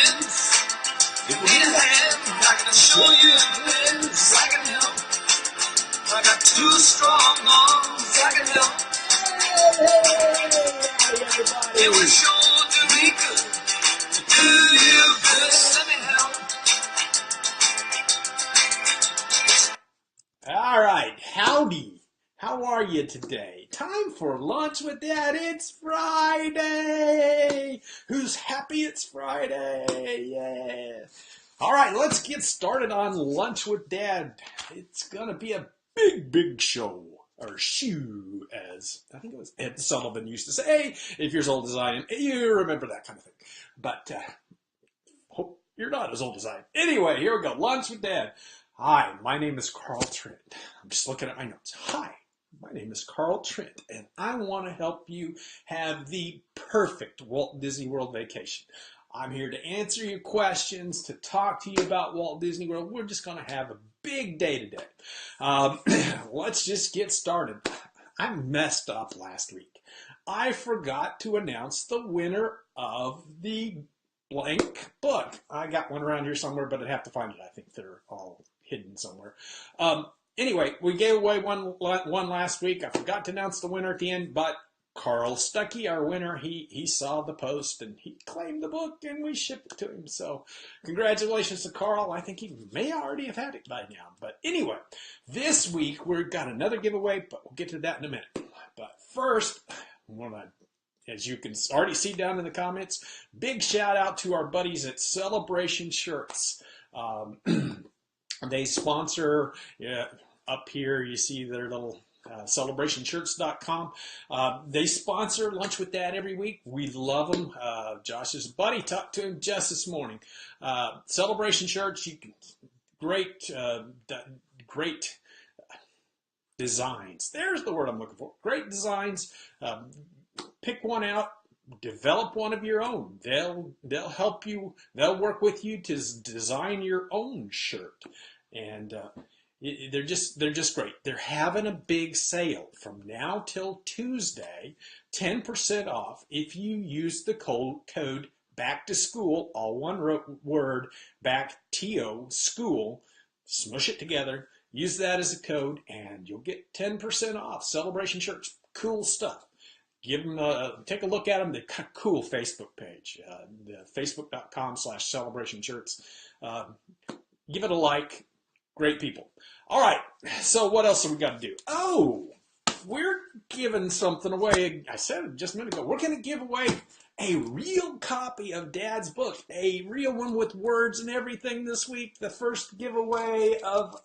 friends. If you need a hand, I can show you things I can help. I got two strong arms I can help. It would sure do me good to do you good. Let me help. All right, howdy. How are you today? Time for lunch with Dad. It's Friday. Who's happy it's Friday? Yeah. All right, let's get started on lunch with Dad. It's going to be a big show. Or shoe, as I think it was Ed Sullivan used to say. If you're as old as I am, you remember that kind of thing. But hope you're not as old as I am. Anyway, here we go. Lunch with Dad. Hi, my name is Carl Trent. I'm just looking at my notes. Hi, my name is Carl Trent, and I want to help you have the perfect Walt Disney World vacation. I'm here to answer your questions, to talk to you about Walt Disney World. We're just going to have a big day today. Let's just get started. I messed up last week. I forgot to announce the winner of the blank book. I got one around here somewhere, but I'd have to find it. I think they're all hidden somewhere. Anyway, we gave away one last week. I forgot to announce the winner at the end, but Carl Stuckey, our winner, he saw the post and he claimed the book and we shipped it to him. So congratulations to Carl. I think he may already have had it by now. But anyway, this week we've got another giveaway, but we'll get to that in a minute. But first, as you can already see down in the comments, big shout out to our buddies at Celebration Shirts. They sponsor, up here you see their little celebrationshirts.com. They sponsor Lunch with Dad every week. We love them. Josh's buddy talked to him just this morning. Celebration Shirts, great designs. There's the word I'm looking for. Great designs. Pick one out. Develop one of your own. They'll help you. They'll work with you to design your own shirt. And they're just great. They're having a big sale from now till Tuesday, 10% off if you use the code back to school, all one word, back to school, smush it together, use that as a code, and you'll get 10% off. Celebration Shirts, cool stuff. Give them take a look at them. They've got a cool Facebook page, facebook.com/celebrationshirts. Give it a like. Great people. All right, so what else have we got to do? Oh, we're giving something away. I said it just a minute ago. We're going to give away a real copy of Dad's book, a real one with words and everything this week. The first giveaway of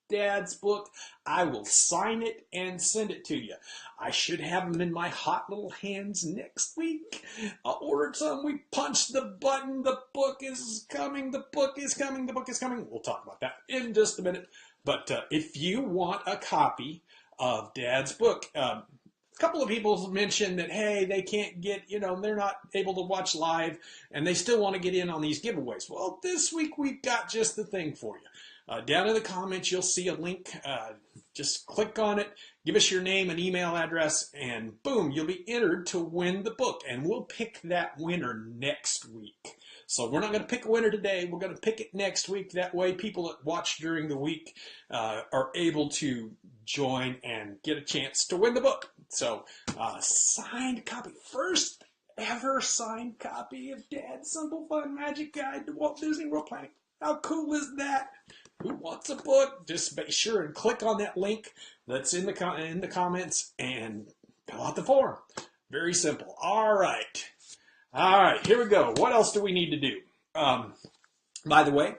Dad's book. I will sign it and send it to you. I should have them in my hot little hands next week. I ordered some. We punched the button. The book is coming. The book is coming. The book is coming. We'll talk about that in just a minute. But if you want a copy of Dad's book, a couple of people mentioned that, hey, they can't get, they're not able to watch live and they still want to get in on these giveaways. Well, this week we've got just the thing for you. Down in the comments, you'll see a link. Just click on it, give us your name and email address, and boom, you'll be entered to win the book. And we'll pick that winner next week. So we're not going to pick a winner today. We're going to pick it next week. That way people that watch during the week are able to join and get a chance to win the book. So signed copy. First ever signed copy of Dad's Simple Fun Magic Guide to Walt Disney World Planning. How cool is that? Who wants a book? Just be sure and click on that link that's in the comments and fill out the form. Very simple. All right, here we go. What else do we need to do? By the way,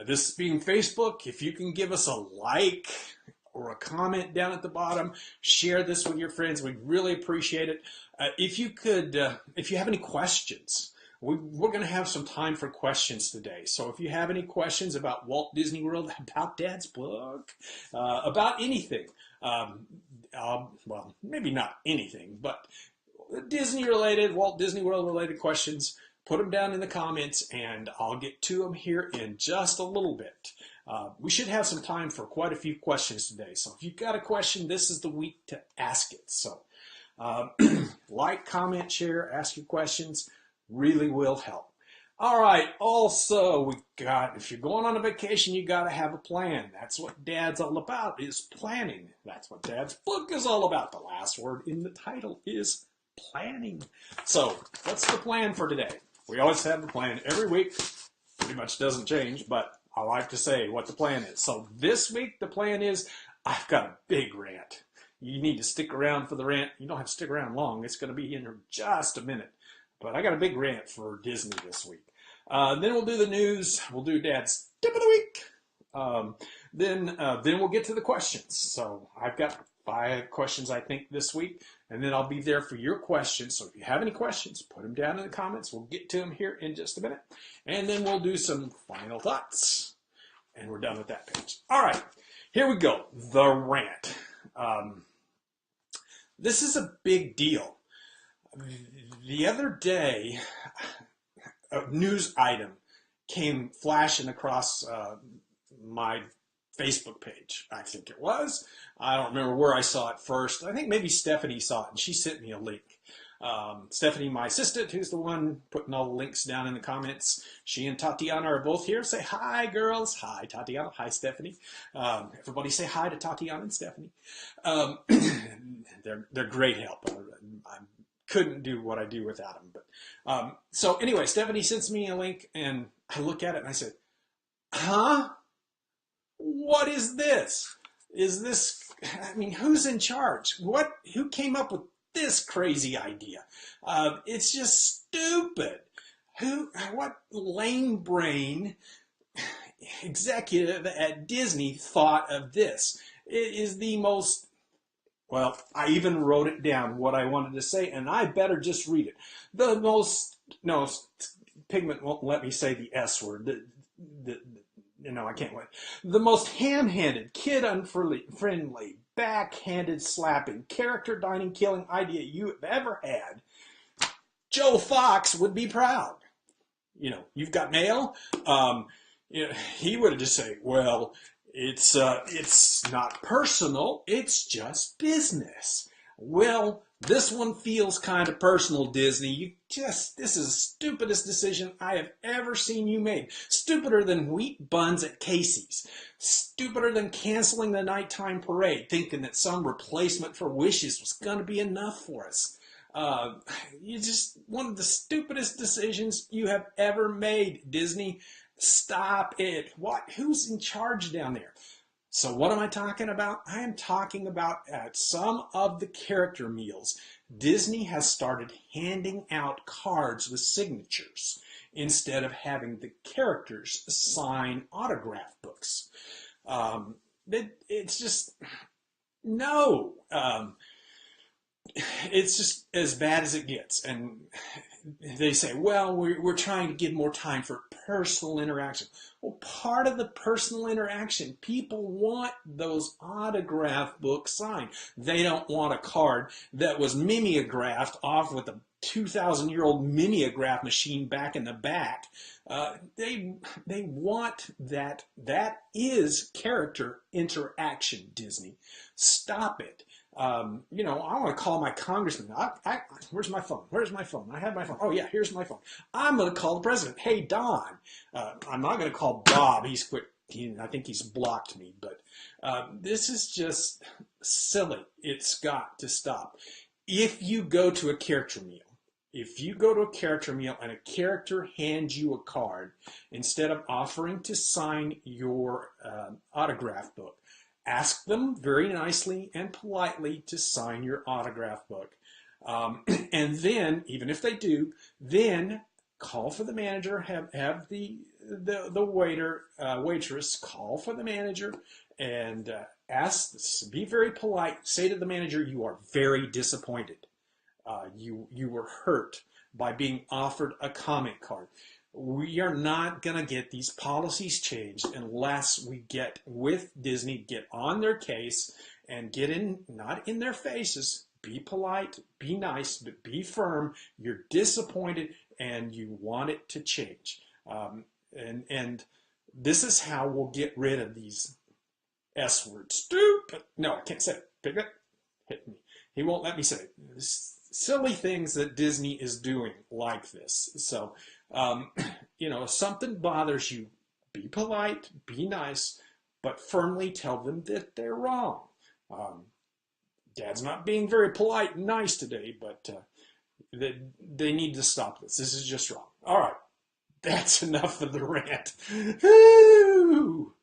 this being Facebook, if you can give us a like or a comment down at the bottom, share this with your friends. We'd really appreciate it. If you have any questions, we're going to have some time for questions today. So if you have any questions about Walt Disney World, about Dad's book, about anything, well, maybe not anything, but Disney-related, Walt Disney World-related questions, put them down in the comments, and I'll get to them here in just a little bit. We should have some time for quite a few questions today. So if you've got a question, this is the week to ask it. So like, comment, share, ask your questions. Really will help. All right. Also, if you're going on a vacation, you got to have a plan. That's what Dad's all about, is planning. That's what Dad's book is all about. The last word in the title is planning. So, what's the plan for today? We always have the plan every week. Pretty much doesn't change, but I like to say what the plan is. So, this week, the plan is I've got a big rant. You need to stick around for the rant. You don't have to stick around long. It's going to be in just a minute. But I got a big rant for Disney this week. Then we'll do the news. We'll do Dad's tip of the week. Then we'll get to the questions. So I've got 5 questions, I think, this week. And then I'll be there for your questions. So if you have any questions, put them down in the comments. We'll get to them here in just a minute. And then we'll do some final thoughts. And we're done with that page. All right, here we go. The rant. This is a big deal. The other day, a news item came flashing across my Facebook page, I think it was. I don't remember where I saw it first. I think maybe Stephanie saw it, and she sent me a link. Stephanie, my assistant, who's the one putting all the links down in the comments, she and Tatiana are both here. Say hi, girls. Hi, Tatiana. Hi, Stephanie. Everybody say hi to Tatiana and Stephanie. They're great help. I couldn't do what I do without them. But so anyway, Stephanie sends me a link, and I look at it, and I said, huh? What is this? Is this, I mean, who's in charge? Who came up with this crazy idea? It's just stupid. What lame brain executive at Disney thought of this? It is the most, well, I even wrote it down, what I wanted to say, and I better just read it. No, Pigment won't let me say the S word. I can't wait. The most ham-handed, kid-unfriendly, backhanded slapping, character dining killing idea you have ever had. Joe Fox would be proud. You've got mail. He would have just said, well, it's not personal. It's just business. Well, this one feels kind of personal, Disney. This is the stupidest decision I have ever seen you make. Stupider than wheat buns at Casey's. Stupider than canceling the nighttime parade, thinking that some replacement for Wishes was going to be enough for us. One of the stupidest decisions you have ever made, Disney. Stop it. Who's in charge down there? So what am I talking about? I am talking about at some of the character meals, Disney has started handing out cards with signatures instead of having the characters sign autograph books. It's just, no. It's just as bad as it gets. And they say, well, we're trying to give more time for personal interaction. Well, part of the personal interaction, people want those autograph books signed. They don't want a card that was mimeographed off with a 2,000-year-old mimeograph machine back in the back. They want that. That is character interaction, Disney. Stop it. I want to call my congressman. Where's my phone? Where's my phone? I have my phone. Oh, yeah, here's my phone. I'm going to call the president. Hey, Don. I'm not going to call Bob. He's quit. I think he's blocked me. But this is just silly. It's got to stop. If you go to a character meal, and a character hands you a card, instead of offering to sign your autograph book, ask them very nicely and politely to sign your autograph book. And then, even if they do, then call for the manager, have the waiter, waitress call for the manager and be very polite. Say to the manager, you are very disappointed. You were hurt by being offered a comment card. We are not going to get these policies changed unless we get on their case and not in their faces. Be polite, be nice, but be firm. You're disappointed and you want it to change. And this is how we'll get rid of these S words. Stupid. No, I can't say it. Pick it. Hit me. He won't let me say it. Silly things that Disney is doing like this. So Um, if something bothers you, be polite, be nice, but firmly tell them that they're wrong. Um, Dad's not being very polite and nice today, but they need to stop this. This is just wrong. All right, that's enough of the rant. Woo!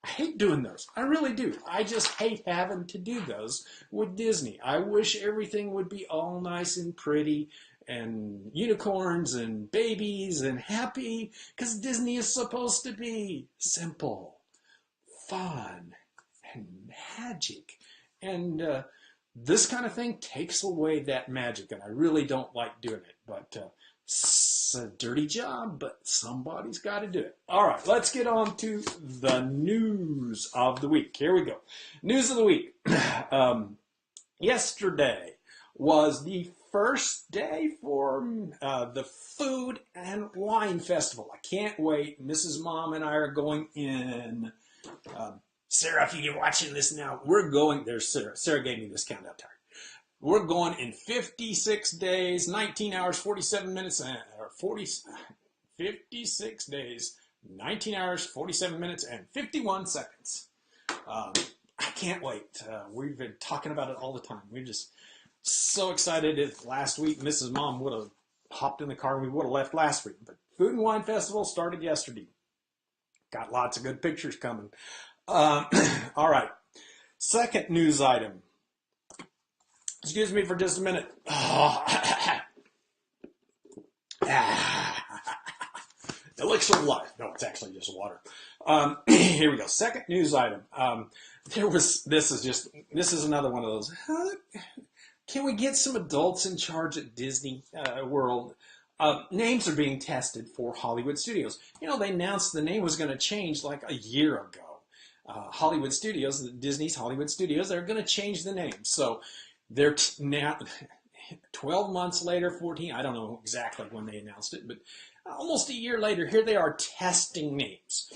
I hate doing those. I really do. I just hate having to do those with Disney. I wish everything would be all nice and pretty and unicorns and babies and happy, because Disney is supposed to be simple, fun, and magic. And this kind of thing takes away that magic, and I really don't like doing it. But it's a dirty job, but somebody's got to do it. All right, let's get on to the news of the week. Here we go. News of the week. Yesterday was the first day for the Food and Wine Festival. I can't wait. Mrs. Mom and I are going in. Sarah, if you're watching this now, we're going. There's Sarah. Sarah gave me this countdown timer. We're going in 56 days, 19 hours, 47 minutes, or 56 days, 19 hours, 47 minutes, and 51 seconds. I can't wait. We've been talking about it all the time. We're just so excited. If last week Mrs. Mom would have hopped in the car, we would have left last week. But Food and Wine Festival started yesterday. Got lots of good pictures coming. All right. Second news item. Excuse me for just a minute. Elixir of life. No, it's actually just water. Here we go. Second news item. This is another one of those. Can we get some adults in charge at Disney World? Names are being tested for Hollywood Studios. They announced the name was going to change like a year ago. Hollywood Studios, Disney's Hollywood Studios, they're going to change the name. So they're now 12 months later, 14, I don't know exactly when they announced it, but almost a year later, here they are testing names.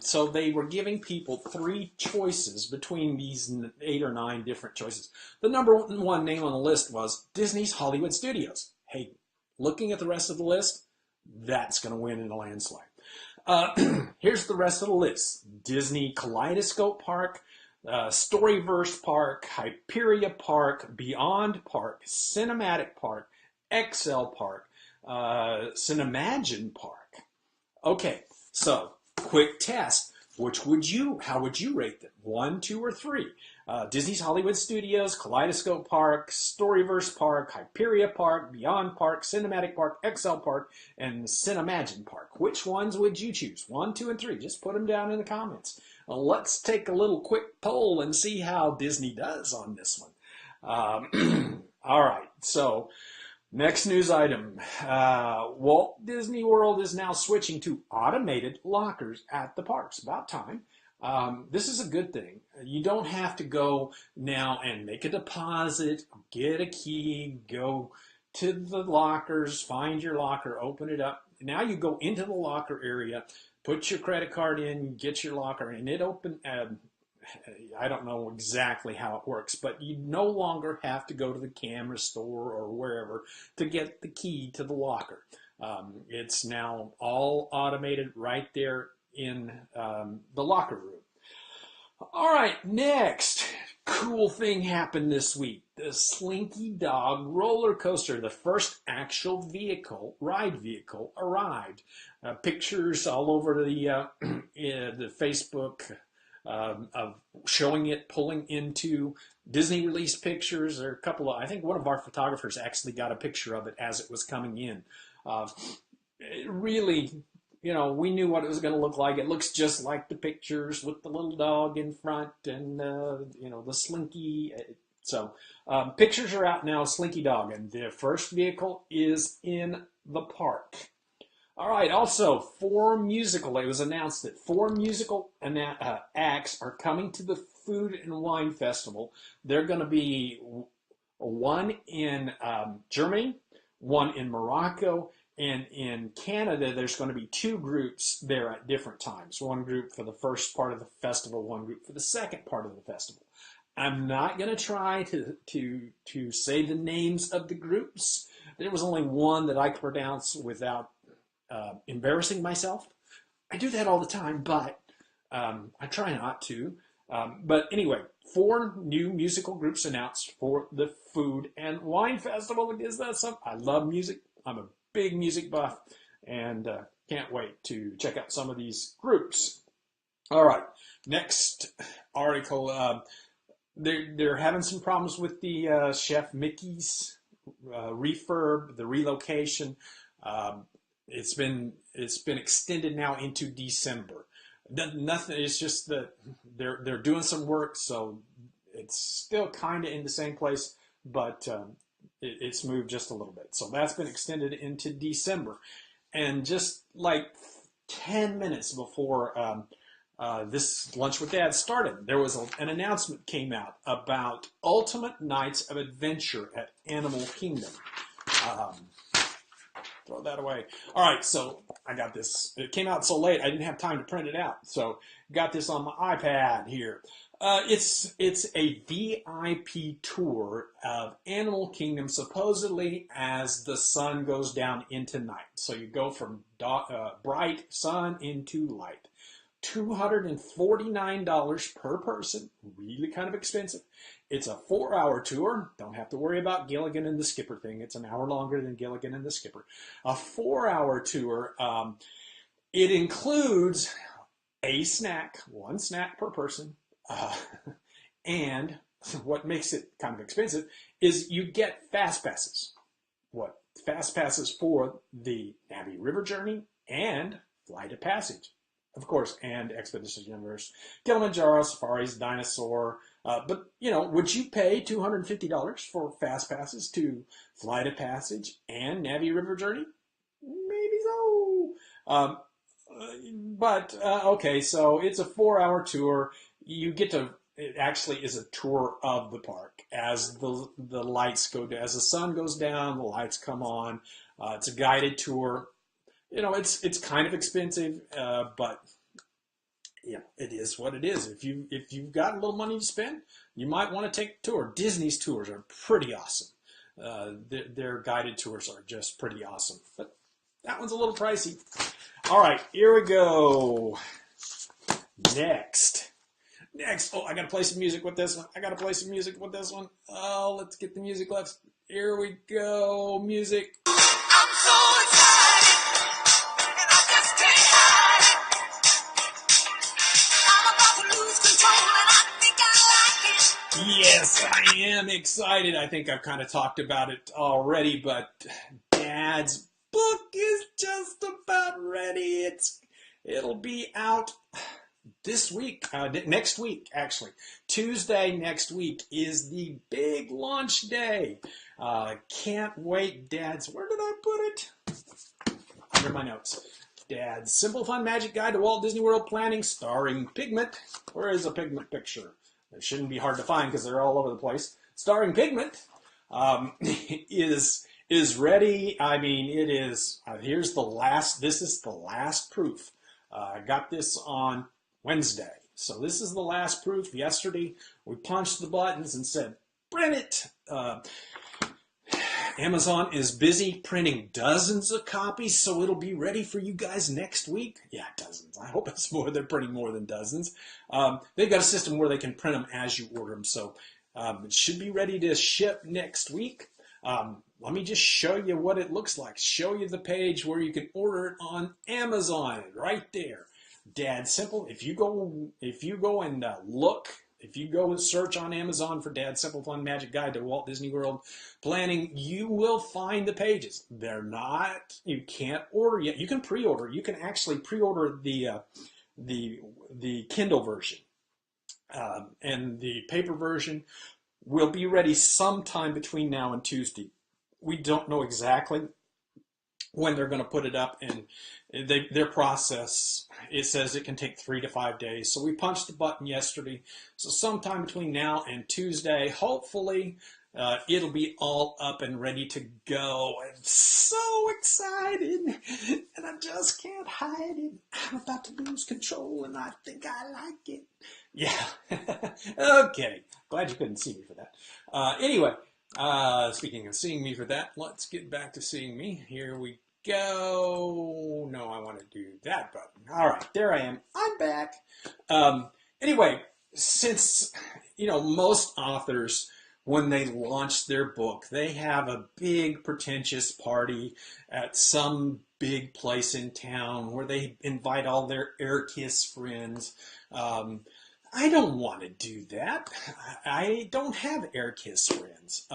So they were giving people 3 choices between these 8 or 9 different choices. The number one name on the list was Disney's Hollywood Studios. Hey, looking at the rest of the list, that's going to win in a landslide. Here's the rest of the list. Disney Kaleidoscope Park, Storyverse Park, Hyperia Park, Beyond Park, Cinematic Park, XL Park, Cinemagine Park. Okay, so quick test. How would you rate them? 1, 2, or 3? Disney's Hollywood Studios, Kaleidoscope Park, Storyverse Park, Hyperia Park, Beyond Park, Cinematic Park, XL Park, and Cinemagine Park. Which ones would you choose? 1, 2, and 3. Just put them down in the comments. Let's take a little quick poll and see how Disney does on this one. All right, so next news item. Walt Disney World is now switching to automated lockers at the parks. About time. This is a good thing. You don't have to go now and make a deposit, get a key, go to the lockers, find your locker, open it up. Now you go into the locker area, put your credit card in, get your locker, and it open. I don't know exactly how it works, but you no longer have to go to the camera store or wherever to get the key to the locker. It's now all automated right there in the locker room. All right, next cool thing happened this week. The Slinky Dog roller coaster, the first actual ride vehicle, arrived. Pictures all over the Facebook of showing it pulling into. Disney released pictures. There are a couple of, I think one of our photographers actually got a picture of it as it was coming in. It really, we knew what it was going to look like. It looks just like the pictures with the little dog in front and, the Slinky. So pictures are out now, Slinky Dog, and the first vehicle is in the park. All right, also, it was announced that 4 musical acts are coming to the Food and Wine Festival. They're going to be one in Germany, one in Morocco, and in Canada, there's going to be 2 groups there at different times. One group for the first part of the festival, one group for the second part of the festival. I'm not going to try to say the names of the groups. There was only one that I could pronounce without embarrassing myself. I do that all the time, but I try not to. But anyway, 4 new musical groups announced for the Food and Wine Festival. Is that something? I love music. I'm a big music buff, and can't wait to check out some of these groups. All right, next article. They're having some problems with the Chef Mickey's refurb, the relocation. It's been extended now into December. Nothing. It's just that they're doing some work, so it's still kind of in the same place, but it's moved just a little bit. So that's been extended into December, and just like 10 minutes before this Lunch with Dad started, there was an announcement came out about Ultimate Nights of Adventure at Animal Kingdom. Throw that away. All right, so I got this. It came out so late, I didn't have time to print it out. So got this on my iPad here. It's a VIP tour of Animal Kingdom, supposedly as the sun goes down into night. So you go from bright sun into light. $249 per person, really kind of expensive. It's a 4-hour tour. Don't have to worry about Gilligan and the Skipper thing. It's an hour longer than Gilligan and the Skipper. A 4-hour tour. It includes a snack, 1 snack per person. And what makes it kind of expensive is you get fast passes. What? Fast passes for the Navi River journey and Flight of Passage. Of course, and Expedition Universe, Kilimanjaro, Safaris, Dinosaur. But, would you pay $250 for fast passes to Flight of Passage and Navi River Journey? Maybe so. Okay, so it's a 4-hour tour. You get to, it actually is a tour of the park as the lights go down. As the sun goes down, the lights come on. It's a guided tour. It's kind of expensive, but it is what it is. If you've got a little money to spend, you might want to take a tour. Disney's tours are pretty awesome. Their guided tours are just pretty awesome. But that one's a little pricey. All right, here we go. Next. Oh, I got to play some music with this one. Oh, let's get the music left. Here we go. Music. I'm so excited, and I just can't hide it. I'm about to lose control, and I think I like it. Yes, I am excited. I think I've kind of talked about it already, but Dad's book is just about ready. It'll be out this week, next week, actually. Tuesday next week is the big launch day. Can't wait, Dad's. Where did I put it? Under my notes. Dad's Simple Fun Magic Guide to Walt Disney World Planning, starring Pigment. Where is a Pigment picture? It shouldn't be hard to find because they're all over the place. Starring Pigment is ready. I mean, it is. Here's the last. This is the last proof. I got this on Wednesday. So this is the last proof. Yesterday, we punched the buttons and said, print it. Amazon is busy printing dozens of copies, so it'll be ready for you guys next week. Yeah, dozens. I hope it's more. They're printing more than dozens. They've got a system where they can print them as you order them, so it should be ready to ship next week. Let me just show you what it looks like. Show you the page where you can order it on Amazon, right there. Dad Simple. If you go and look, if you go and search on Amazon for Dad Simple Fun Magic Guide to Walt Disney World Planning, you will find the pages. They're not. You can't order yet. You can pre-order. You can actually pre-order the Kindle version, and the paper version will be ready sometime between now and Tuesday. We don't know exactly when they're going to put it up, and their process, it says it can take 3 to 5 days. So we punched the button yesterday. So sometime between now and Tuesday, hopefully, it'll be all up and ready to go. I'm so excited, and I just can't hide it. I'm about to lose control, and I think I like it. Yeah. Okay. Glad you couldn't see me for that. Anyway, speaking of seeing me for that, let's get back to seeing me. Here we go. No, I want to do that button. All right, there I am. I'm back. Anyway, since, most authors, when they launch their book, they have a big pretentious party at some big place in town where they invite all their air kiss friends. Um, I don't want to do that. I don't have air kiss friends.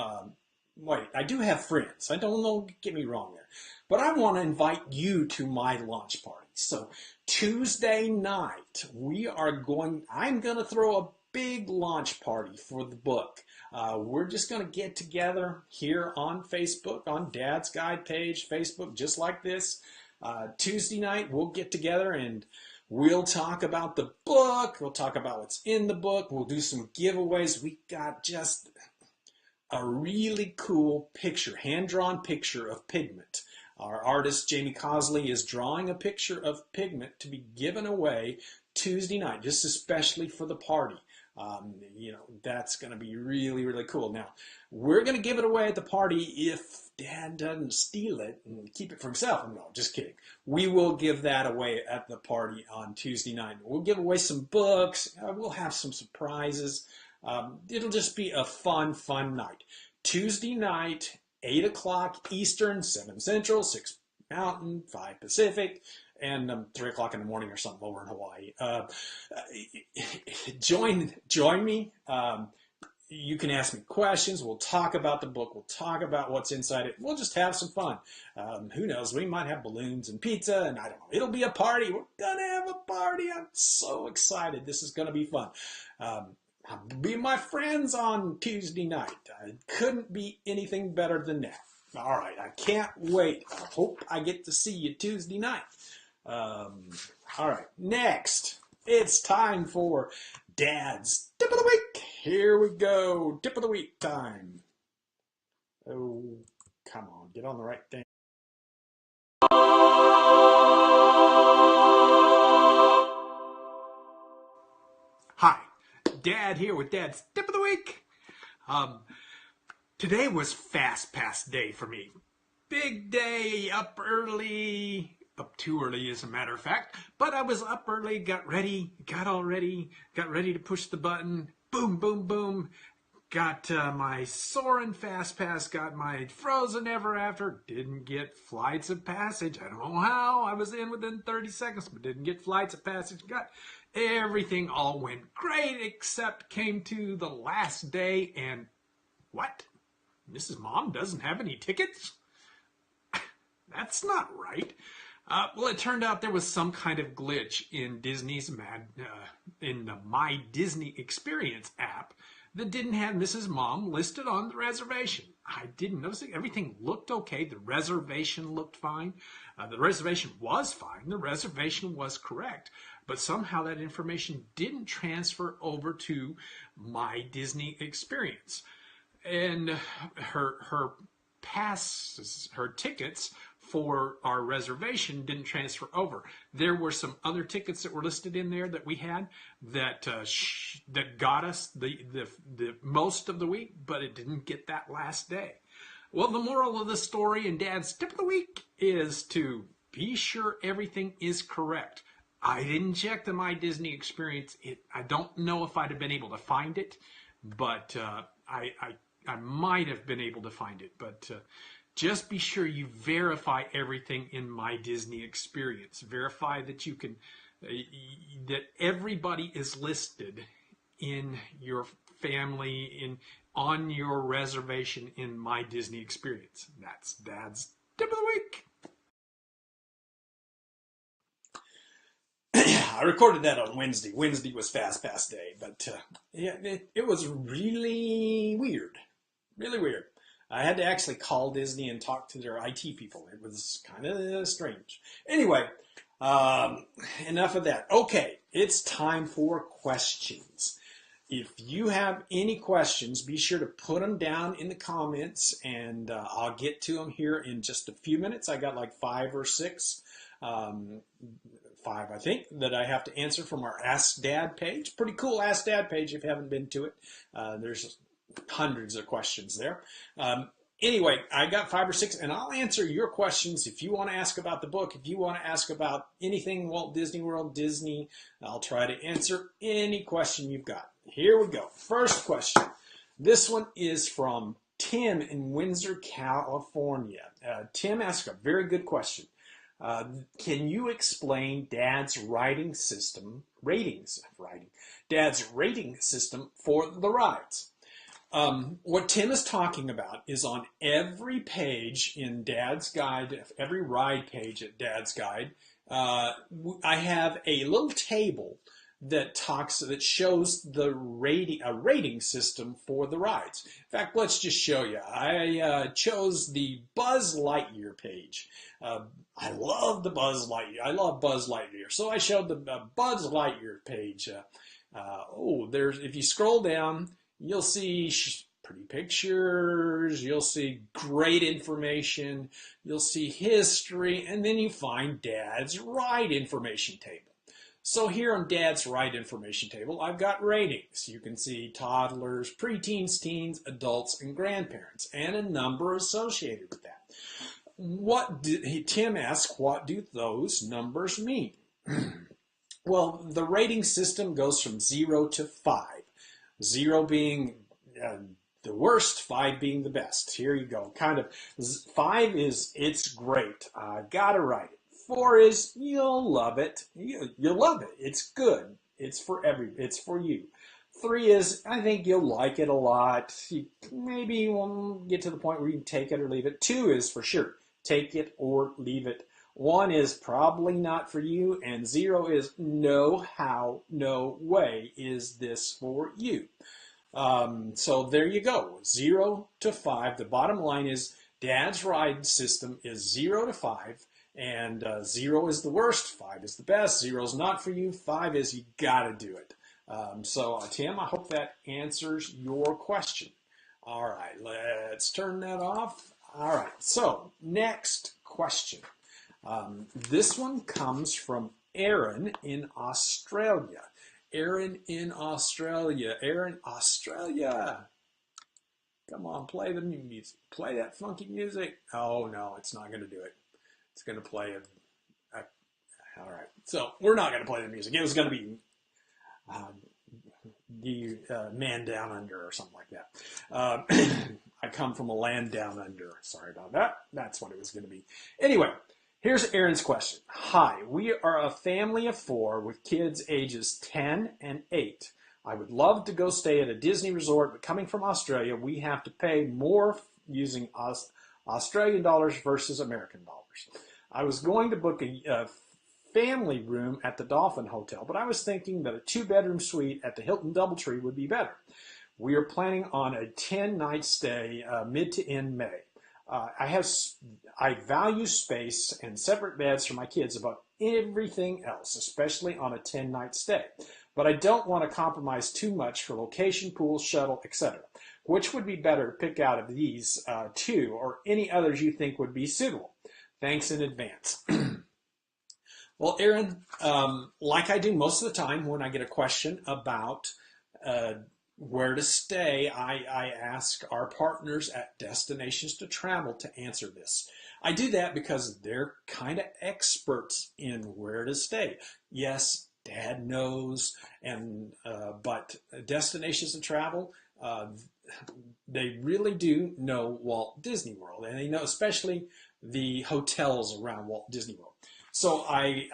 Wait, I do have friends. I don't know, get me wrong there. But I want to invite you to my launch party. So Tuesday night, I'm going to throw a big launch party for the book. We're just going to get together here on Facebook, on Dad's Guide page, Facebook, just like this. Tuesday night, we'll get together and we'll talk about the book. We'll talk about what's in the book. We'll do some giveaways. We got just a really cool picture, hand-drawn picture of pigment. Our artist, Jamie Cosley, is drawing a picture of pigment to be given away Tuesday night, just especially for the party. That's going to be really, really cool. Now, we're going to give it away at the party if Dad doesn't steal it and keep it for himself. No, just kidding. We will give that away at the party on Tuesday night. We'll give away some books. We'll have some surprises. It'll just be a fun night. Tuesday night, 8 o'clock Eastern, 7 Central, 6 Mountain, 5 Pacific, and 3 o'clock in the morning or something over in Hawaii. Join me. You can ask me questions. We'll talk about the book. We'll talk about what's inside it. We'll just have some fun. Who knows? We might have balloons and pizza, and I don't know. It'll be a party. We're going to have a party. I'm so excited. This is going to be fun. Be my friends on Tuesday night. It couldn't be anything better than that. All right, I can't wait. I hope I get to see you Tuesday night. All right, next, it's time for Dad's Tip of the Week. Here we go, Tip of the Week time. Oh, come on, get on the right thing. Hi, Dad here with Dad's Tip of the Week. Today was Fast Pass Day for me. Big day, up early, up too early as a matter of fact, but I was up early, got ready to push the button, boom, boom, boom, got my Soarin' Fast Pass, got my Frozen Ever After, didn't get Flights of Passage, I don't know how, I was in within 30 seconds, but didn't get Flights of Passage, got everything all went great, except came to the last day and what? Mrs. Mom doesn't have any tickets? That's not right. Well, it turned out there was some kind of glitch in in the My Disney Experience app that didn't have Mrs. Mom listed on the reservation. I didn't notice it. Everything looked okay. The reservation looked fine. The reservation was fine. The reservation was correct. But somehow that information didn't transfer over to My Disney Experience. And her passes, her tickets for our reservation didn't transfer over. There were some other tickets that were listed in there that we had that that got us the most of the week, but it didn't get that last day. Well, the moral of the story and Dad's Tip of the Week is to be sure everything is correct. I didn't check the My Disney Experience. I don't know if I'd have been able to find it, but I might have been able to find it, but just be sure you verify everything in My Disney Experience. Verify that you can, that everybody is listed in your family, on your reservation in My Disney Experience. That's Dad's Tip of the Week. I recorded that on Wednesday. Wednesday was Fast Pass Day, but it was really weird. Really weird. I had to actually call Disney and talk to their IT people. It was kind of strange. Anyway, enough of that. Okay, it's time for questions. If you have any questions, be sure to put them down in the comments, and I'll get to them here in just a few minutes. I got like 5 or 6. 5, I think, that I have to answer from our Ask Dad page. Pretty cool Ask Dad page if you haven't been to it. There's hundreds of questions there. Anyway, I got 5 or 6, and I'll answer your questions if you want to ask about the book. If you want to ask about anything Walt Disney World, Disney, I'll try to answer any question you've got. Here we go. First question. This one is from Tim in Windsor, California. Tim asked a very good question. Can you explain Dad's ratings system for the rides? What Tim is talking about is on every page in Dad's Guide, every ride page at Dad's Guide, I have a little table that shows a rating system for the rides. In fact, let's just show you. I chose the Buzz Lightyear page. I love the Buzz Lightyear. I love Buzz Lightyear. So I showed the Buzz Lightyear page. If you scroll down, you'll see pretty pictures, you'll see great information, you'll see history, and then you find Dad's ride information table. So here on Dad's ride information table, I've got ratings. You can see toddlers, preteens, teens, adults, and grandparents, and a number associated with that. Tim asks, what do those numbers mean? Well, the rating system goes from 0 to 5. 0 being the worst, 5 being the best. Here you go. 5 is it's great. I gotta ride it. 4 is you'll love it. You'll love it. It's good. It's for you. 3 is I think you'll like it a lot. Maybe you won't get to the point where you take it or leave it. 2 is for sure. Take it or leave it. 1 is probably not for you, and 0 is no how, no way is this for you. So there you go, 0 to 5. The bottom line is Dad's ride system is 0 to 5, and 0 is the worst, 5 is the best, 0 is not for you, 5 is you gotta do it. Tim, I hope that answers your question. All right, let's turn that off. All right, so next question. This one comes from Aaron in Australia. Aaron in Australia. Aaron, Australia. Come on, play the music. Play that funky music. Oh, no, it's not going to do it. It's going to play all right. So we're not going to play the music. It was going to be the Man Down Under or something like that. I come from a land down under. Sorry about that. That's what it was going to be. Anyway. Here's Aaron's question. Hi, we are a family of 4 with kids ages 10 and 8. I would love to go stay at a Disney resort, but coming from Australia, we have to pay more using Australian dollars versus American dollars. I was going to book a family room at the Dolphin Hotel, but I was thinking that a 2-bedroom suite at the Hilton Doubletree would be better. We are planning on a 10-night stay mid to end May. I value space and separate beds for my kids above everything else, especially on a 10-night stay. But I don't want to compromise too much for location, pool, shuttle, etc. Which would be better to pick out of these 2 or any others you think would be suitable? Thanks in advance. Well, Aaron, like I do most of the time when I get a question about where to stay, I ask our partners at Destinations to Travel to answer this. I do that because they're kind of experts in where to stay. Yes, Dad knows, but Destinations to Travel, they really do know Walt Disney World, and they know especially the hotels around Walt Disney World. So I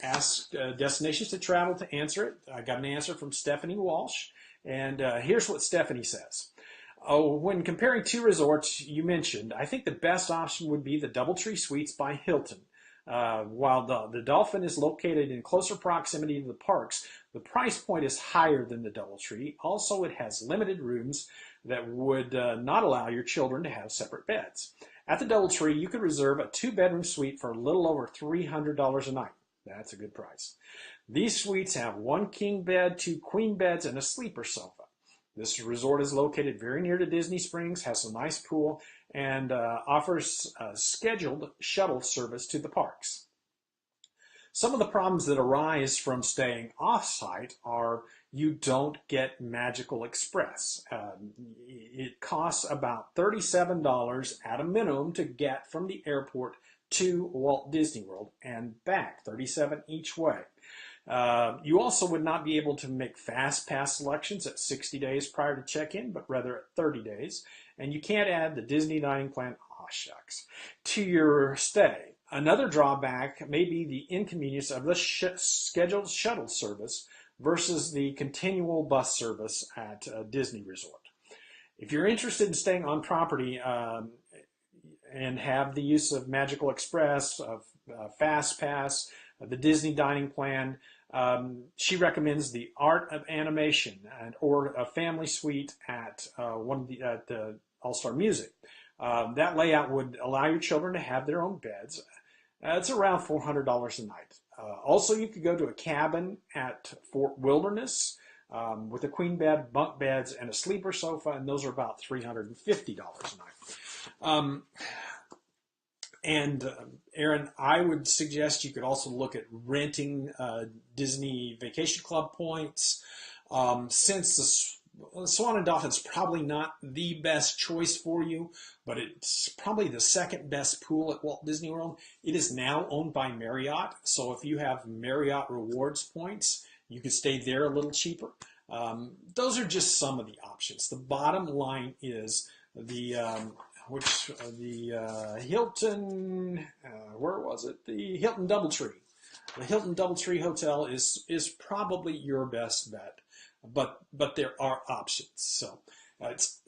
asked Destinations to Travel to answer it. I got an answer from Stephanie Walsh. And here's what Stephanie says. When comparing 2 resorts you mentioned, I think the best option would be the Doubletree Suites by Hilton. While the Dolphin is located in closer proximity to the parks, the price point is higher than the Doubletree. Also, it has limited rooms that would not allow your children to have separate beds. At the Doubletree, you could reserve a 2-bedroom suite for a little over $300 a night. That's a good price. These suites have 1 king bed, 2 queen beds, and a sleeper sofa. This resort is located very near to Disney Springs, has a nice pool, and offers scheduled shuttle service to the parks. Some of the problems that arise from staying off-site are you don't get Magical Express. It costs about $37 at a minimum to get from the airport to Walt Disney World and back, 37 each way. You also would not be able to make fast pass selections at 60 days prior to check-in, but rather at 30 days. And you can't add the Disney dining plan, aw shucks, to your stay. Another drawback may be the inconvenience of the scheduled shuttle service versus the continual bus service at a Disney resort. If you're interested in staying on property and have the use of Magical Express, of Fast Pass, the Disney dining plan, she recommends the Art of Animation or a family suite at the All-Star Music. That layout would allow your children to have their own beds. It's around $400 a night. Also, you could go to a cabin at Fort Wilderness with a queen bed, bunk beds, and a sleeper sofa, and those are about $350 a night. Aaron, I would suggest you could also look at renting Disney Vacation Club points. Since the Swan and Dolphin's probably not the best choice for you, but it's probably the second best pool at Walt Disney World. It is now owned by Marriott, so if you have Marriott Rewards points, you could stay there a little cheaper. Those are just some of the options. The bottom line is the Hilton, where was it? The Hilton Doubletree. The Hilton Doubletree Hotel is probably your best bet, but there are options. So it's,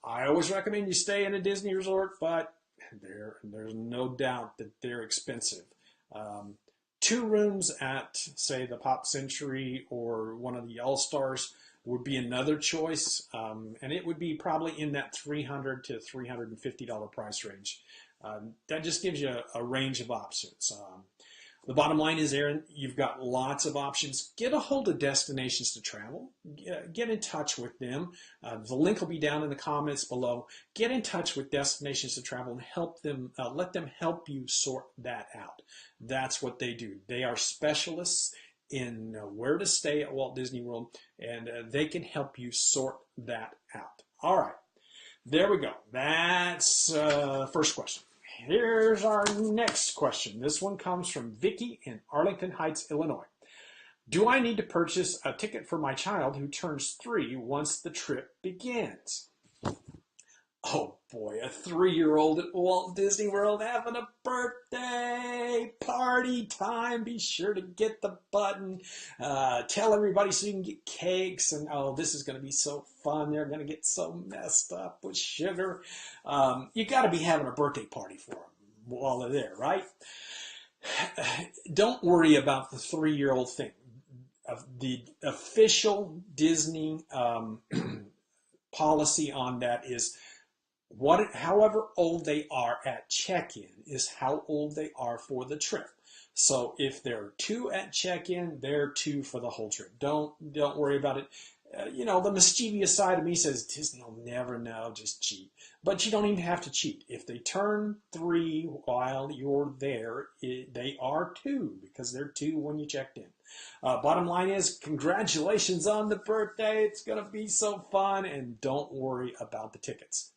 I always recommend you stay in a Disney resort, but there's no doubt that they're expensive. 2 rooms at, say, the Pop Century or one of the All-Stars would be another choice, and it would be probably in that $300 to $350 price range. That just gives you a range of options. The bottom line is, Aaron, you've got lots of options. Get a hold of Destinations to Travel. Get in touch with them. The link will be down in the comments below. Get in touch with Destinations to Travel and help them. Let them help you sort that out. That's what they do. They are specialists in where to stay at Walt Disney World, and they can help you sort that out. All right, there we go. That's first question. Here's our next question. This one comes from Vicky in Arlington Heights, Illinois. Do I need to purchase a ticket for my child who turns 3 once the trip begins? Oh boy, a 3-year-old at Walt Disney World having a birthday party time. Be sure to get the button. Tell everybody so you can get cakes. And oh, this is going to be so fun. They're going to get so messed up with sugar. You got to be having a birthday party for them while they're there, right? Don't worry about the 3-year-old thing. The official Disney policy on that is however old they are at check-in is how old they are for the trip. So if they're 2 at check-in, they're 2 for the whole trip. Don't worry about it. The mischievous side of me says Disney will never know, just cheat. But you don't even have to cheat. If they turn 3 while you're there, they are 2 because they're 2 when you checked in. Bottom line is, congratulations on the birthday. It's going to be so fun, and don't worry about the tickets.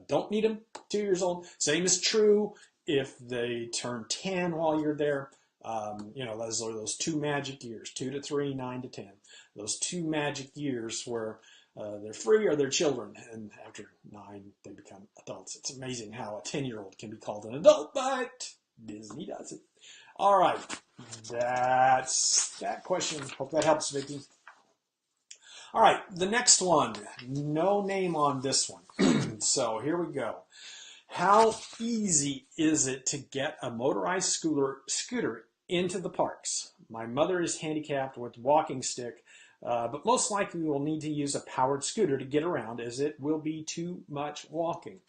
Don't need them 2 years old. Same is true if they turn 10 while you're there. Those are those 2 magic years, 2 to 3, 9 to 10. Those 2 magic years where they're free or they're children, and after 9 they become adults. It's amazing how a 10-year-old can be called an adult, but Disney does it. All right, that's that question. Hope that helps, Vicky. All right, the next one. No name on this one. So here we go. How easy is it to get a motorized scooter into the parks? My mother is handicapped with walking stick, but most likely will need to use a powered scooter to get around as it will be too much walking.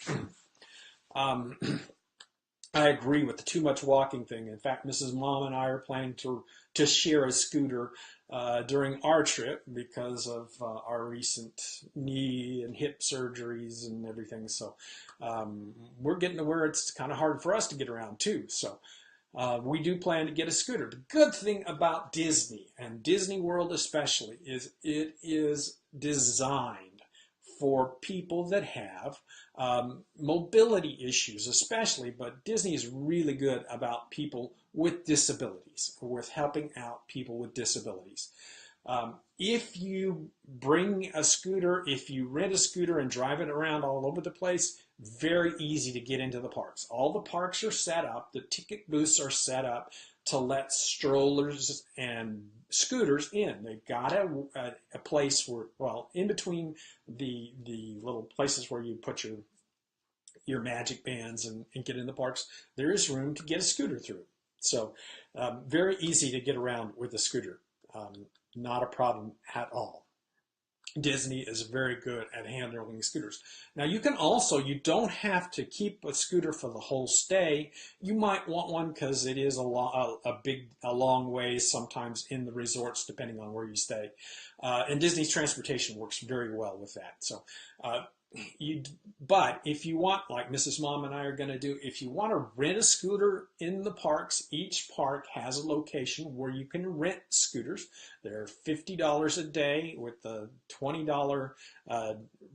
I agree with the too much walking thing. In fact, Mrs. Mom and I are planning to share a scooter during our trip because of our recent knee and hip surgeries and everything. So we're getting to where it's kind of hard for us to get around too. So We do plan to get a scooter. The good thing about Disney, and Disney World especially, is it is designed for people that have mobility issues especially, but Disney is really good about people with disabilities, with helping out people with disabilities. If you bring a scooter, if you rent a scooter and drive it around all over the place, very easy to get into the parks. All the parks are set up, the ticket booths are set up to let strollers and scooters in. They've got a place where, well, in between the little places where you put your magic bands and get in the parks, there is room to get a scooter through. So very easy to get around with a scooter. Not a problem at all. Disney is very good at handling scooters. Now you don't have to keep a scooter for the whole stay. You might want one because it is a long ways sometimes in the resorts depending on where you stay. And Disney's transportation works very well with that. So but if you want, like Mrs. Mom and I are going to do, if you want to rent a scooter in the parks, each park has a location where you can rent scooters. They're $50 a day with a $20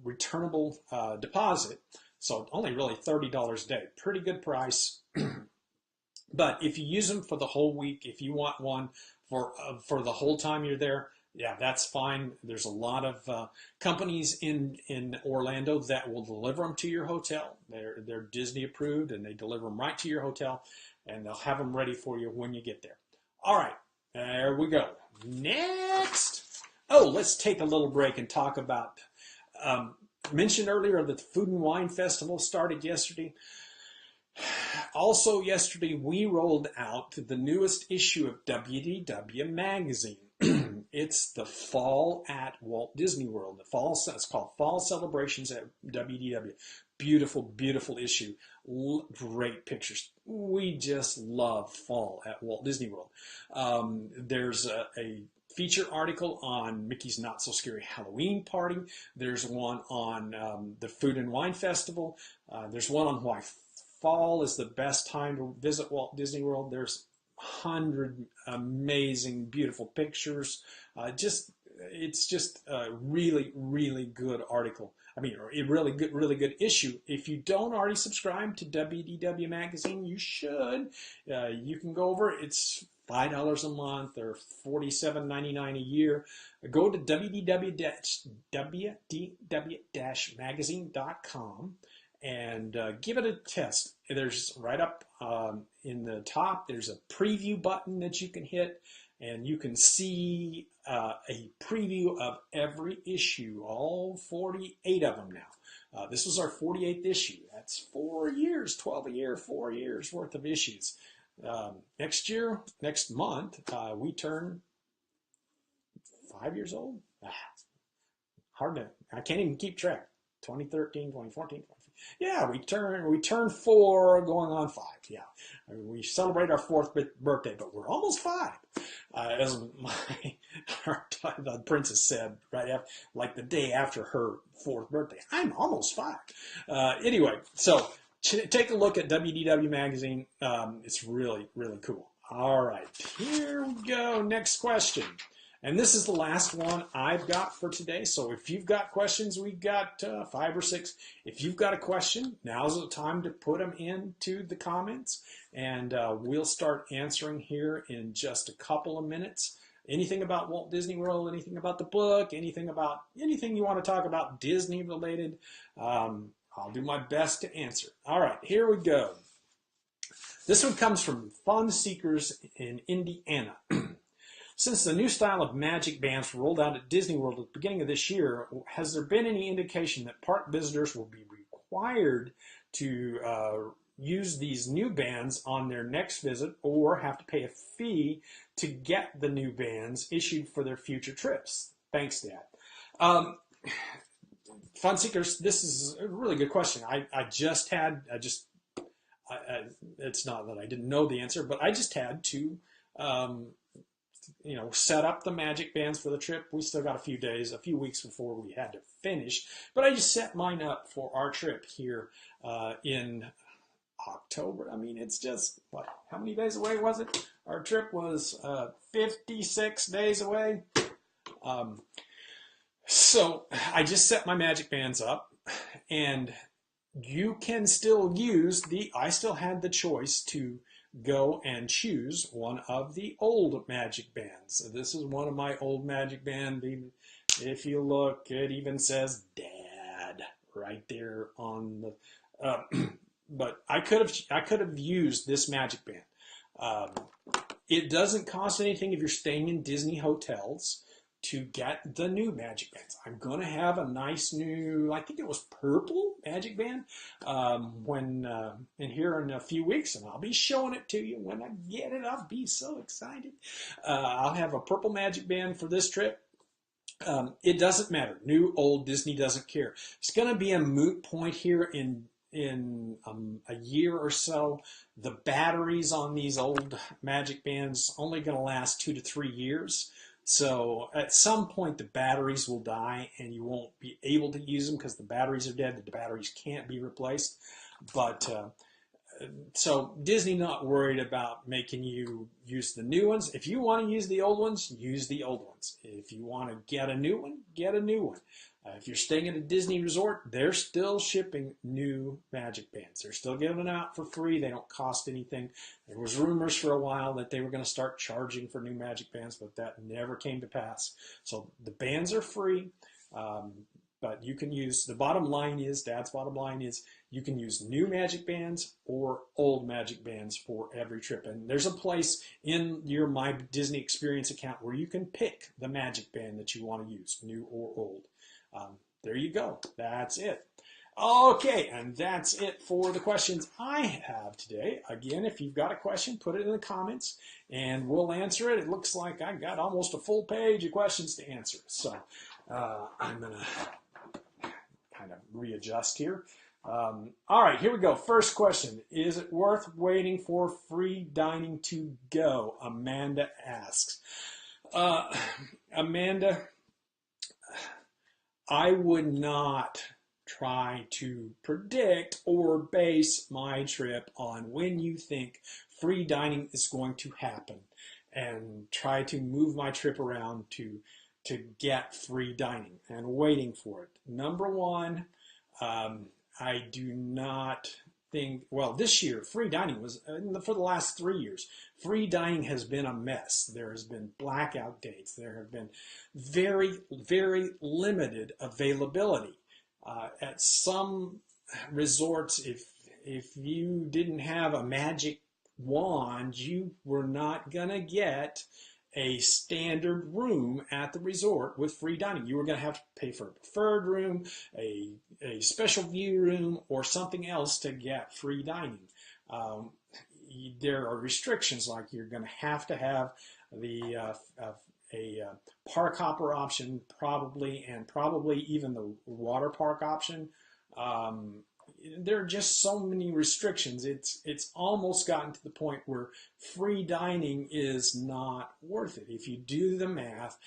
returnable deposit. So only really $30 a day. Pretty good price. But if you use them for the whole week, if you want one for the whole time you're there, yeah, that's fine. There's a lot of companies in Orlando that will deliver them to your hotel. They're Disney approved, and they deliver them right to your hotel, and they'll have them ready for you when you get there. All right, there we go. Next. Oh, let's take a little break and talk about, mentioned earlier that the Food and Wine Festival started yesterday. Also yesterday, we rolled out the newest issue of WDW Magazine. It's the Fall at Walt Disney World. It's called Fall Celebrations at WDW. Beautiful, beautiful issue. Great pictures. We just love fall at Walt Disney World. There's a feature article on Mickey's Not So Scary Halloween Party. There's one on the Food and Wine Festival. There's one on why fall is the best time to visit Walt Disney World. There's 100 amazing, beautiful pictures. It's just a really, really good article. I mean, a really good issue. If you don't already subscribe to WDW Magazine, you should. You can go over. It's $5 a month or $47.99 a year. Go to www-magazine.com and give it a test. There's right up in the top, there's a preview button that you can hit, and you can see a preview of every issue, all 48 of them now. This was our 48th issue. That's 4 years, 12 a year, 4 years worth of issues. Next month, we turn 5 years old. I can't even keep track. 2013, 2014, 2015. Yeah, we turn 4 going on 5. Yeah, we celebrate our 4th birthday, but we're almost 5. As the princess said right after, like the day after her 4th birthday, I'm almost 5. Anyway, so take a look at WDW Magazine. It's really, really cool. All right, here we go. Next question. And this is the last one I've got for today. So if you've got questions, we've got 5 or 6. If you've got a question, now's the time to put them into the comments. And we'll start answering here in just a couple of minutes. Anything about Walt Disney World, anything about the book, anything you want to talk about Disney related, I'll do my best to answer. All right, here we go. This one comes from Fun Seekers in Indiana. Since the new style of magic bands rolled out at Disney World at the beginning of this year, has there been any indication that park visitors will be required to use these new bands on their next visit or have to pay a fee to get the new bands issued for their future trips? Thanks, Dad. Fun Seekers, this is a really good question. It's not that I didn't know the answer, but I just had to set up the magic bands for the trip. We still got a few weeks before we had to finish, but I just set mine up for our trip here in October. I mean, it's just, what, how many days away was it? Our trip was 56 days away. So I just set my magic bands up, and you can still use I still had the choice to go and choose one of the old magic bands. This is one of my old magic band. If you look, it even says Dad right there on the, but I could have used this magic band. It doesn't cost anything if you're staying in Disney hotels to get the new magic bands. I'm going to have a nice new, I think it was purple magic band, in here in a few weeks, and I'll be showing it to you when I get it. I'll be so excited. I'll have a purple magic band for this trip. It doesn't matter. New, old, Disney doesn't care. It's going to be a moot point here in a year or so. The batteries on these old magic bands only going to last 2 to 3 years. So at some point the batteries will die and you won't be able to use them because the batteries are dead. The batteries can't be replaced. But so Disney not worried about making you use the new ones. If you want to use the old ones, use the old ones. If you want to get a new one, get a new one. If you're staying at a Disney resort, they're still shipping new magic bands. They're still giving them out for free. They don't cost anything. There was rumors for a while that they were going to start charging for new magic bands, but that never came to pass. So the bands are free, but you can use, the bottom line is, Dad's bottom line is, you can use new magic bands or old magic bands for every trip. And there's a place in your My Disney Experience account where you can pick the magic band that you want to use, new or old. There you go. That's it. Okay, and that's it for the questions I have today. Again, if you've got a question, put it in the comments, and we'll answer it. It looks like I got almost a full page of questions to answer. So I'm going to kind of readjust here. All right, here we go. First question. Is it worth waiting for free dining to go? Amanda asks. Amanda, I would not try to predict or base my trip on when you think free dining is going to happen and try to move my trip around to get free dining and waiting for it. Number one, I do not think, well, this year, free dining was, for the last 3 years, free dining has been a mess. There has been blackout dates. There have been very, very limited availability. At some resorts, if you didn't have a magic wand, you were not going to get a standard room at the resort with free dining. You were going to have to pay for a preferred room, a special view room, or something else to get free dining. There are restrictions, like you're going to have the a park hopper option, probably, and probably even the water park option. There are just so many restrictions. It's almost gotten to the point where free dining is not worth it if you do the math,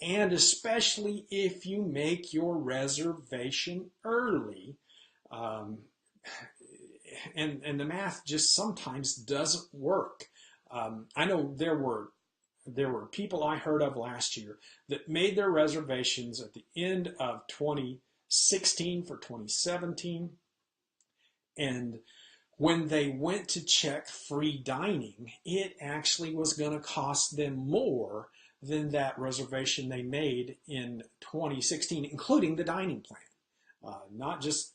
and especially if you make your reservation early. And the math just sometimes doesn't work. I know there were people I heard of last year that made their reservations at the end of 2016 for 2017. And when they went to check free dining, it actually was going to cost them more than that reservation they made in 2016, including the dining plan. Not just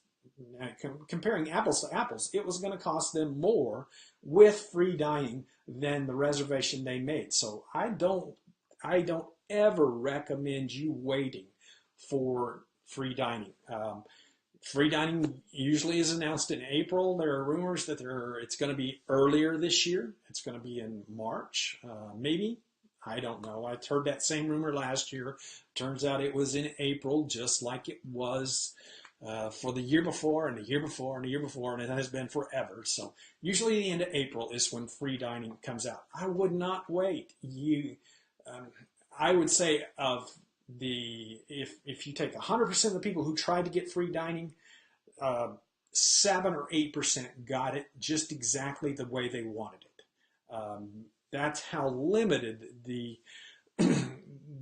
comparing apples to apples, it was going to cost them more with free dining than the reservation they made. So I don't ever recommend you waiting for free dining. Free dining usually is announced in April. There are rumors that it's going to be earlier this year. It's going to be in March, maybe. I don't know. I heard that same rumor last year. Turns out it was in April, just like it was for the year before and the year before and the year before, and it has been forever. So usually the end of April is when free dining comes out. I would not wait. I would say if you take 100% of the people who tried to get free dining, 7 or 8% got it just exactly the way they wanted it. That's how limited the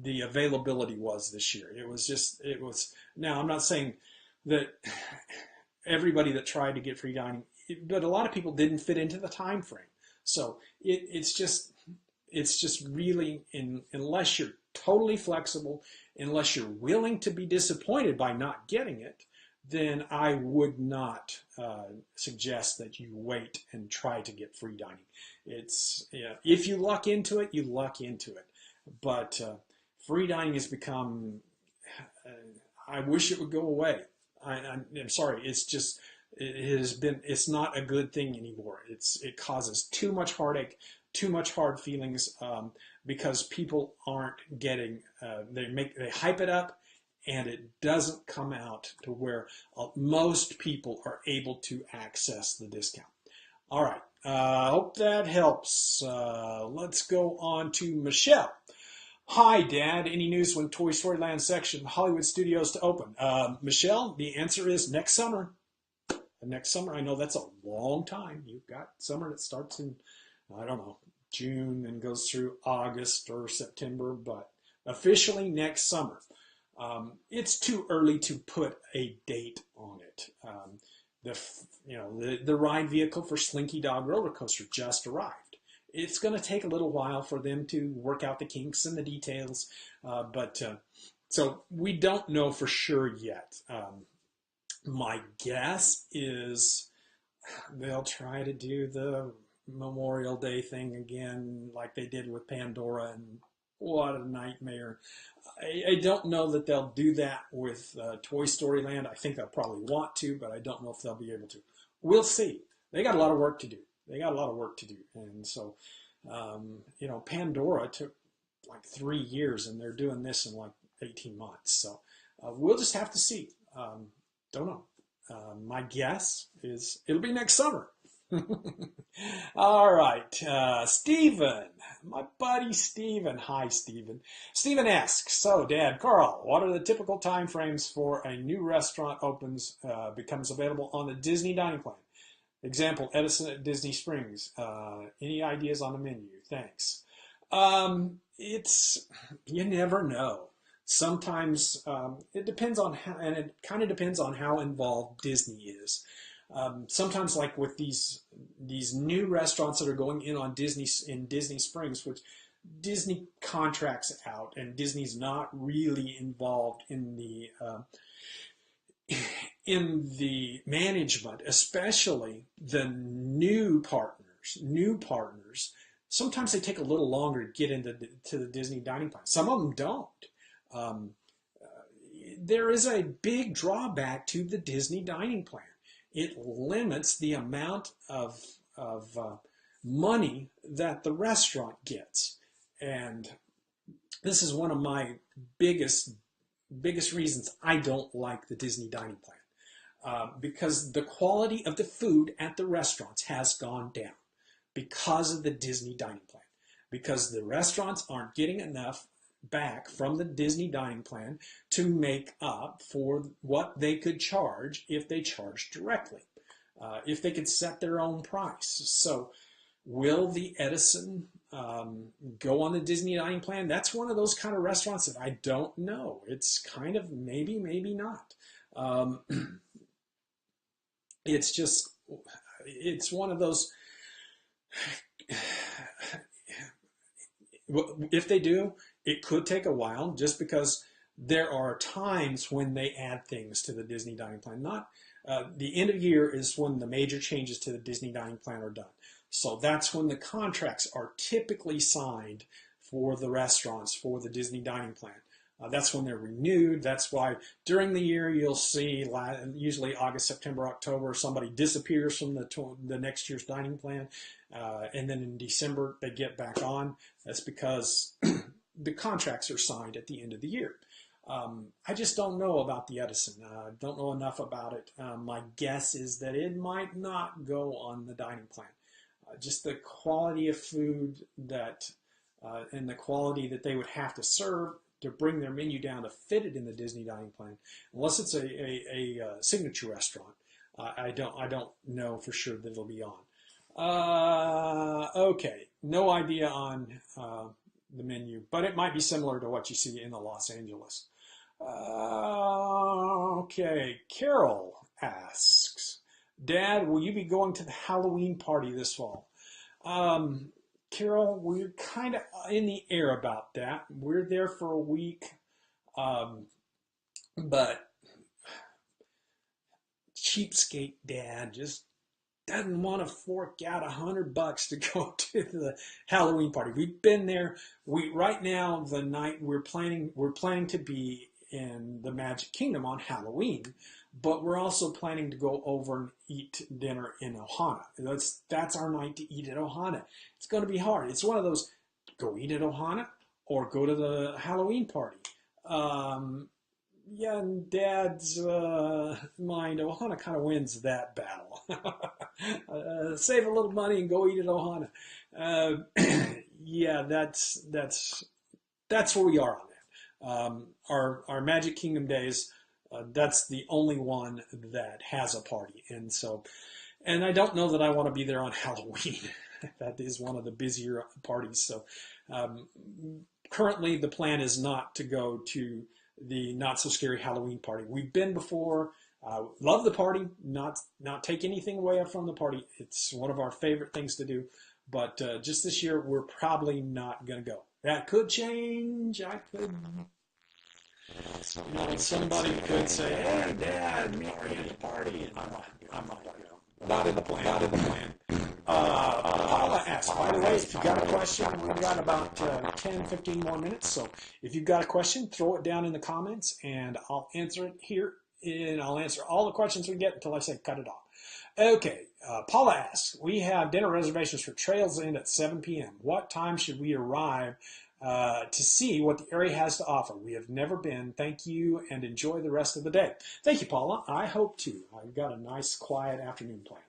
the availability was this year. It was. Now, I'm not saying that everybody that tried to get free dining, but a lot of people didn't fit into the time frame. So it's just really, unless you're totally flexible, unless you're willing to be disappointed by not getting it, then I would not suggest that you wait and try to get free dining. It's, yeah, if you luck into it, you luck into it. But free dining has become, I wish it would go away. I'm sorry, it has been, it's not a good thing anymore. It causes too much heartache, too much hard feelings, because people aren't getting, they hype it up, and it doesn't come out to where most people are able to access the discount. All right, hope that helps. Let's go on to Michelle. Hi, Dad. Any news when Toy Story Land section Hollywood Studios to open? Michelle, the answer is next summer. Next summer, I know that's a long time. You've got summer that starts in, I don't know, June and goes through August or September, but officially next summer. It's too early to put a date on it. The ride vehicle for Slinky Dog roller coaster just arrived. It's going to take a little while for them to work out the kinks and the details, so we don't know for sure yet. My guess is they'll try to do the Memorial Day thing again, like they did with Pandora, and what a nightmare. I don't know that they'll do that with Toy Story Land. I think they'll probably want to, but I don't know if they'll be able to. We'll see. They got a lot of work to do. And so, Pandora took like 3 years, and they're doing this in like 18 months. So we'll just have to see. Don't know. My guess is it'll be next summer. All right. Stephen, my buddy Stephen. Hi, Stephen. Stephen asks, so Dad, Carl, what are the typical time frames for a new restaurant becomes available on the Disney dining plan? Example, Edison at Disney Springs. Any ideas on the menu? Thanks. You never know. Sometimes it depends on how, and it kind of depends on how involved Disney is. Sometimes, like with these new restaurants that are going in Disney Springs, which Disney contracts out, and Disney's not really involved in the management, especially the new partners. Sometimes they take a little longer to get into the Disney dining plan. Some of them don't. There is a big drawback to the Disney dining plan. It limits the amount of money that the restaurant gets, and this is one of my biggest reasons I don't like the Disney dining plan, because the quality of the food at the restaurants has gone down because of the Disney dining plan, because the restaurants aren't getting enough back from the Disney dining plan to make up for what they could charge if they charged directly, if they could set their own price. So will the Edison go on the Disney dining plan? That's one of those kind of restaurants that I don't know. It's kind of maybe not. It's one of those, if they do, it could take a while, just because there are times when they add things to the Disney dining plan. Not the end of the year is when the major changes to the Disney dining plan are done. So that's when the contracts are typically signed for the restaurants for the Disney dining plan. That's when they're renewed. That's why during the year you'll see, usually August, September, October, somebody disappears from the next year's dining plan, and then in December they get back on. That's because the contracts are signed at the end of the year. I just don't know about the Edison. I don't know enough about it. My guess is that it might not go on the dining plan. Just the quality of food and the quality that they would have to serve to bring their menu down to fit it in the Disney dining plan, unless it's a signature restaurant. I don't know for sure that it'll be on. Okay, no idea on the menu, but it might be similar to what you see in the Los Angeles. Okay, Carol asks, Dad, will you be going to the Halloween party this fall? Carol, we're kind of in the air about that. We're there for a week, but cheapskate Dad just doesn't want to fork out $100 to go to the Halloween party. We've been there. We right now the night we're planning to be in the Magic Kingdom on Halloween, but we're also planning to go over and eat dinner in Ohana. That's our night to eat at Ohana. It's going to be hard. It's one of those go eat at Ohana or go to the Halloween party. Yeah, in Dad's mind, Ohana kind of wins that battle. Save a little money and go eat at Ohana. Yeah, that's where we are on that. Our Magic Kingdom days, that's the only one that has a party, and I don't know that I want to be there on Halloween. That is one of the busier parties. So currently, the plan is not to go to the Not So Scary Halloween party. We've been before. Love the party. Not take anything away from the party. It's one of our favorite things to do. But just this year, we're probably not going to go. That could change. Somebody could say, "Hey, Dad, meet me at the party," and I'm not going to go. Not in the plan. Not in the plan. Paula asked, by the way, if you've got a question, we've got about 10, 15 more minutes. So if you've got a question, throw it down in the comments and I'll answer it here. And I'll answer all the questions we get until I say cut it off. Okay, Paula asks, we have dinner reservations for Trails End at 7 p.m. What time should we arrive to see what the area has to offer? We have never been. Thank you and enjoy the rest of the day. Thank you, Paula. I hope to. I've got a nice, quiet afternoon planned.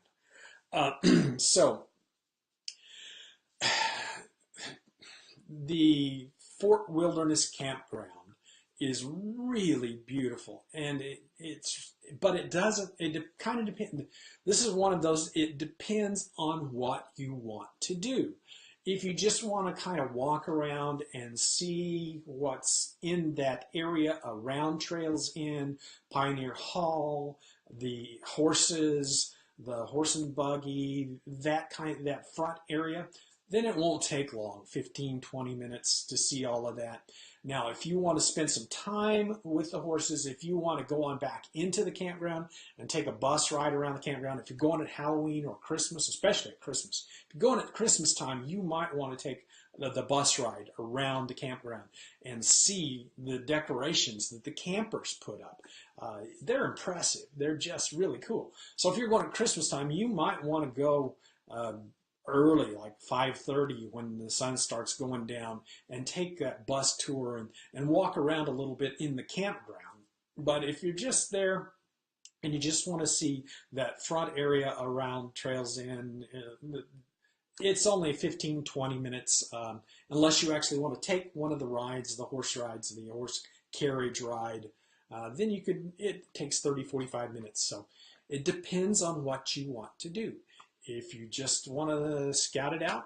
So the Fort Wilderness Campground is really beautiful, and it kind of depends. This is one of those, it depends on what you want to do. If you just want to kind of walk around and see what's in that area around Trails Inn, Pioneer Hall, the horses, the horse and buggy, that front area, then it won't take long, 15, 20 minutes to see all of that. Now, if you want to spend some time with the horses, if you want to go on back into the campground and take a bus ride around the campground, if you're going at Halloween or Christmas, especially at Christmas, if you're going at Christmas time, you might want to take the bus ride around the campground and see the decorations that the campers put up. They're impressive. They're just really cool. So if you're going at Christmas time, you might want to go early, like 5:30 when the sun starts going down, and take that bus tour and walk around a little bit in the campground. But if you're just there and you just want to see that front area around Trails Inn, it's only 15, 20 minutes, unless you actually want to take one of the rides, the horse rides, the horse carriage ride. Then it takes 30, 45 minutes. So it depends on what you want to do. If you just want to scout it out,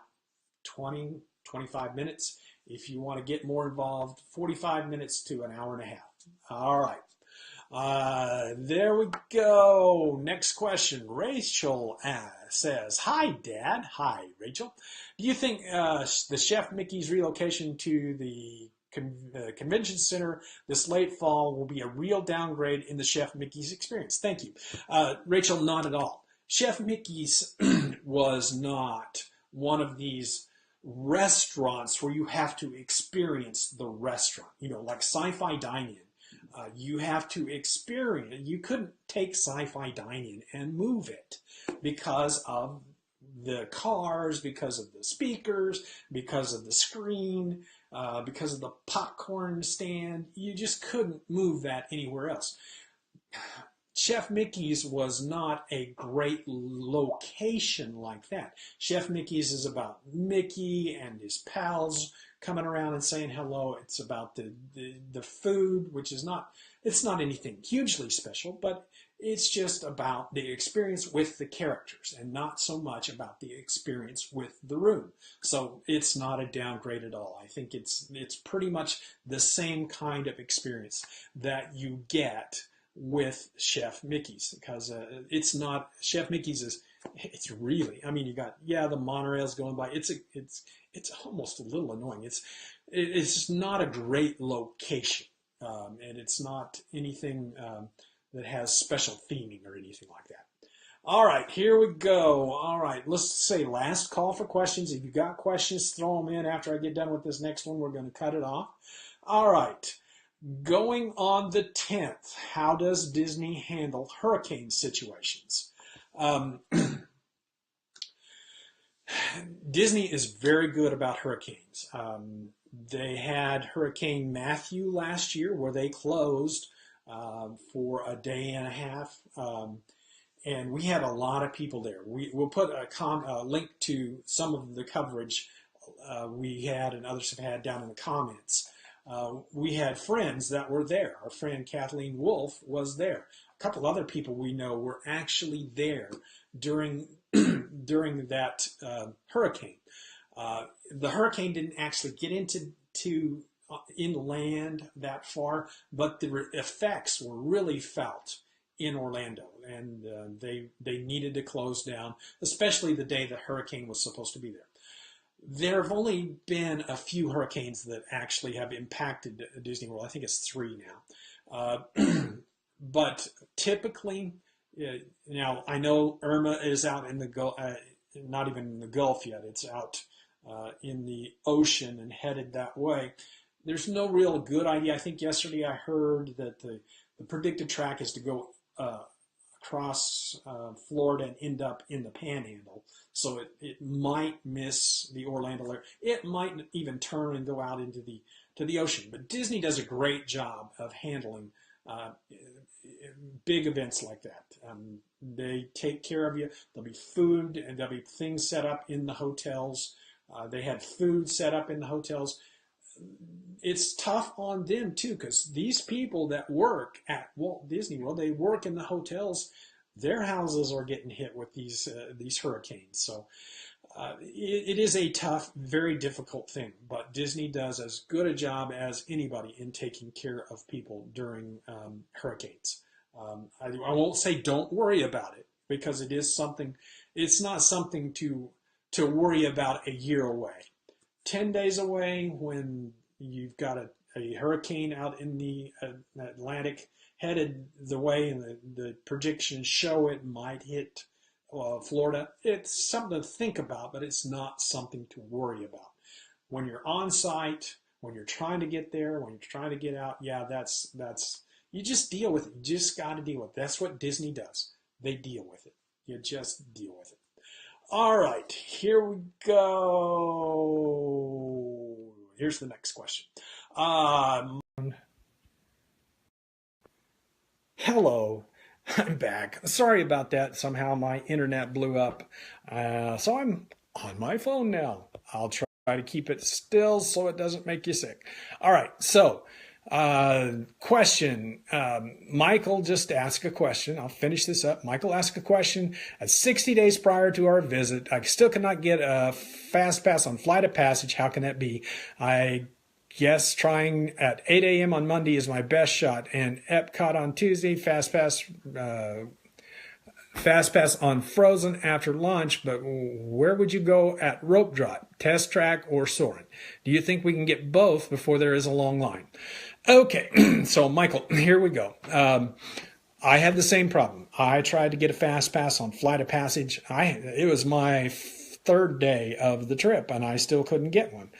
20, 25 minutes. If you want to get more involved, 45 minutes to an hour and a half. All right. There we go. Next question. Rachel says, hi, Dad. Hi, Rachel. Do you think the Chef Mickey's relocation to the convention center this late fall will be a real downgrade in the Chef Mickey's experience? Thank you. Rachel, not at all. Chef Mickey's was not one of these restaurants where you have to experience the restaurant, like sci-fi dining. You have to experience, you couldn't take sci-fi dining and move it because of the cars, because of the speakers, because of the screen, because of the popcorn stand. You just couldn't move that anywhere else. Chef Mickey's was not a great location like that. Chef Mickey's is about Mickey and his pals coming around and saying hello. It's about the food, which is not, it's not anything hugely special, but It's just about the experience with the characters and not so much about the experience with the room. So it's not a downgrade at all. I think it's pretty much the same kind of experience that you get with Chef Mickey's, because it's not Chef Mickey's is it's really, I mean, you got, yeah, the monorail's going by. It's almost a little annoying. It's just not a great location, and it's not anything that has special theming or anything like that. All right, here we go. All right, let's say last call for questions. If you got questions, throw them in after I get done with this next one. We're going to cut it off. All right, going on the 10th, how does Disney handle hurricane situations? Disney is very good about hurricanes. They had Hurricane Matthew last year where they closed for a day and a half. And we had a lot of people there. We'll put a link to some of the coverage we had and others have had down in the comments. We had friends that were there. Our friend Kathleen Wolf was there. A couple other people we know were actually there during during that hurricane. The hurricane didn't actually get into inland that far, but the effects were really felt in Orlando, and they needed to close down, especially the day the hurricane was supposed to be there. There have only been a few hurricanes that actually have impacted Disney World. I think it's 3 now. But typically, now I know Irma is out in the Gulf, not even in the Gulf yet. It's out in the ocean and headed that way. There's no real good idea. I think yesterday I heard that the predicted track is to go across Florida and end up in the Panhandle. So it might miss the Orlando area. It might even turn and go out into the ocean. But Disney does a great job of handling big events like that. They take care of you. There'll be food and there'll be things set up in the hotels. They had food set up in the hotels. It's tough on them too, because these people that work at Walt Disney World, they work in the hotels. Their houses are getting hit with these hurricanes. So it is a tough, very difficult thing. But Disney does as good a job as anybody in taking care of people during hurricanes. I won't say don't worry about it, because it is something. It's not something to worry about a year away. 10 days away, when you've got a hurricane out in the Atlantic headed the way, and the predictions show it might hit Florida. It's something to think about, but it's not something to worry about. When you're on site, when you're trying to get there, when you're trying to get out, yeah, that's you just deal with it. You just got to deal with it. That's what Disney does. They deal with it. You just deal with it. All right, here we go. Here's the next question. Hello, I'm back. Sorry about that. Somehow my internet blew up. So I'm on my phone now. I'll try to keep it still so it doesn't make you sick. All right, so question. Michael just asked a question. I'll finish this up. Michael asked a question. 60 days prior to our visit, I still cannot get a fast pass on Flight of Passage. How can that be? I guess trying at 8 a.m. on Monday is my best shot, and Epcot on Tuesday, fast pass on Frozen after lunch. But where would you go at Rope Drop, Test Track, or Soarin'? Do you think we can get both before there is a long line? Okay, so Michael, here we go. I had the same problem. I tried to get a fast pass on Flight of Passage. It was my 3rd day of the trip, and I still couldn't get one.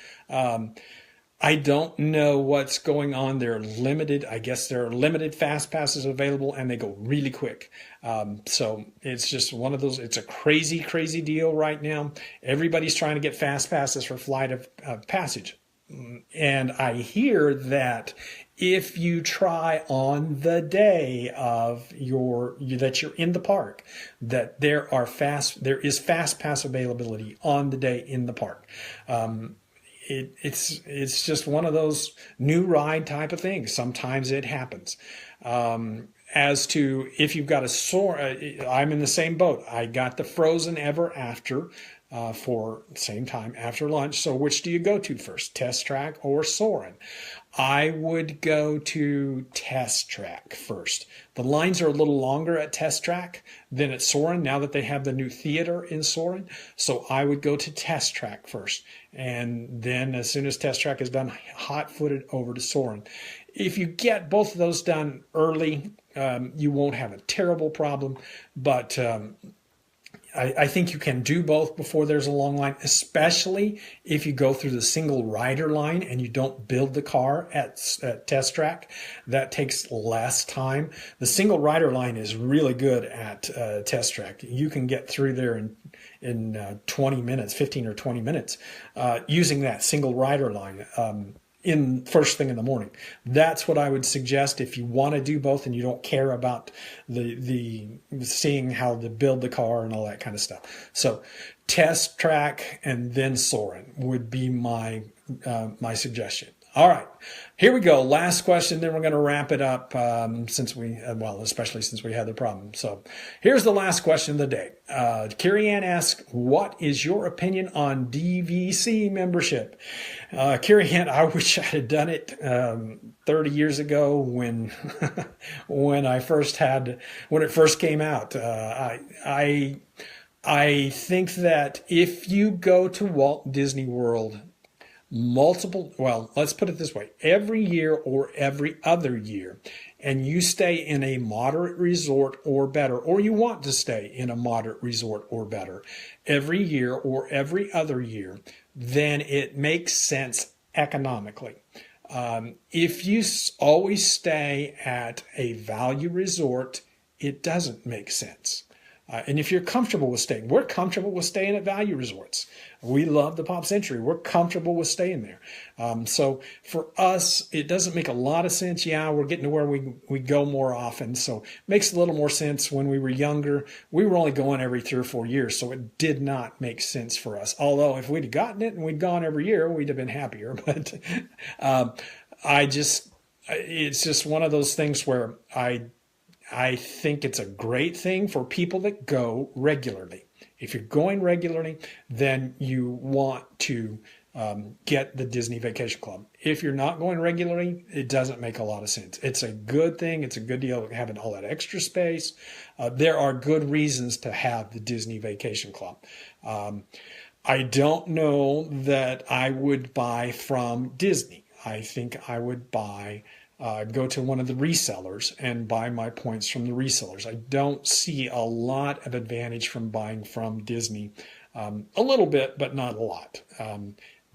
I don't know what's going on. They're limited. I guess there are limited fast passes available, and they go really quick. So it's just one of those. It's a crazy, crazy deal right now. Everybody's trying to get fast passes for Flight of Passage. And I hear that if you try on the day of that you're in the park, that there is fast pass availability on the day in the park. It's just one of those new ride type of things. Sometimes it happens. as to if you've got a Soarin', I'm in the same boat. I got the Frozen Ever After for same time after lunch. So which do you go to first, Test Track or Soarin'? I would go to Test Track first. The lines are a little longer at Test Track than at Soarin' now that they have the new theater in Soarin'. So I would go to Test Track first. And then as soon as Test Track is done, hot-footed over to Soarin'. If you get both of those done early, you won't have a terrible problem. But I think you can do both before there's a long line, especially if you go through the single rider line and you don't build the car at Test Track. That takes less time. The single rider line is really good at Test Track. You can get through there in 20 minutes, 15 or 20 minutes, using that single rider line. In first thing in the morning. That's what I would suggest if you want to do both and you don't care about the seeing how to build the car and all that kind of stuff. So Test Track and then Soarin' would be my my suggestion. All right, here we go. Last question, then we're going to wrap it up especially since we had the problem. So here's the last question of the day. Carrie Ann asks, what is your opinion on DVC membership? Carrie Ann, I wish I had done it 30 years ago when when it first came out. I think that if you go to Walt Disney World let's put it this way, every year or every other year, and you stay in a moderate resort or better, or you want to stay in a moderate resort or better every year or every other year, then it makes sense economically. If you always stay at a value resort, it doesn't make sense. And if you're comfortable with staying, we're comfortable with staying at value resorts. We love the Pop Century. We're comfortable with staying there. So for us, it doesn't make a lot of sense. Yeah, we're getting to where we go more often. So it makes a little more sense. When we were younger, we were only going every 3 or 4 years. So it did not make sense for us. Although if we'd have gotten it and we'd gone every year, we'd have been happier. But it's just one of those things where I think it's a great thing for people that go regularly. If you're going regularly, then you want to get the Disney Vacation Club. If you're not going regularly, it doesn't make a lot of sense. It's a good thing. It's a good deal having all that extra space. There are good reasons to have the Disney Vacation Club. I don't know that I would buy from Disney. I think I would go to one of the resellers and buy my points from the resellers. I don't see a lot of advantage from buying from Disney. A little bit, but not a lot.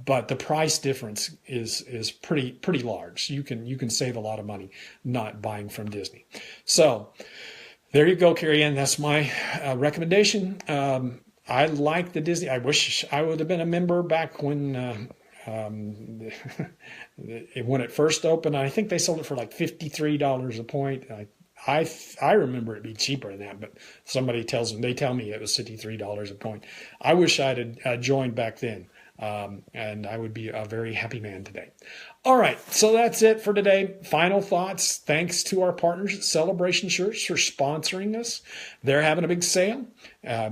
But the price difference is pretty large. You can save a lot of money not buying from Disney. So there you go, Carrie Ann. That's my recommendation. I like the Disney. I wish I would have been a member back when when it first opened. I think they sold it for like $53 a point. I remember it be cheaper than that, but they tell me it was $53 a point. I wish I'd joined back then, and I would be a very happy man today. All right, so that's it for today. Final thoughts. Thanks to our partners at Celebration Shirts for sponsoring us. They're having a big sale.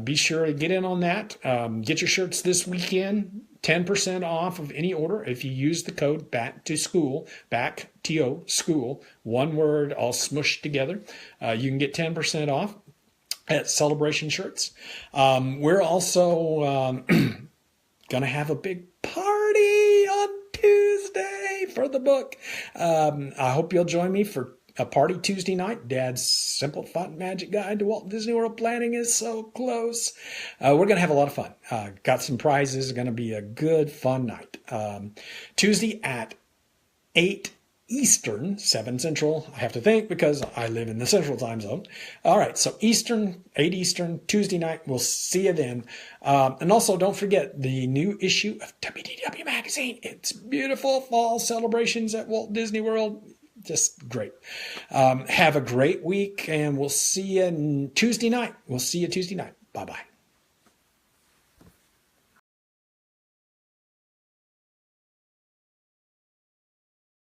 Be sure to get in on that. Get your shirts this weekend. 10% off of any order if you use the code BACK-TO school, one word all smushed together. You can get 10% off at Celebration Shirts. We're also going to have a big party on Tuesday for the book. I hope you'll join me for a party Tuesday night. Dad's Simple Fun Magic Guide to Walt Disney World Planning is so close. We're going to have a lot of fun. Got some prizes. It's going to be a good, fun night. Tuesday at 8 Eastern, 7 Central. I have to think because I live in the Central time zone. All right, so 8 Eastern, Tuesday night. We'll see you then. And also, don't forget the new issue of WDW Magazine. It's beautiful fall celebrations at Walt Disney World. Just great. Have a great week, and we'll see you Tuesday night. Bye-bye.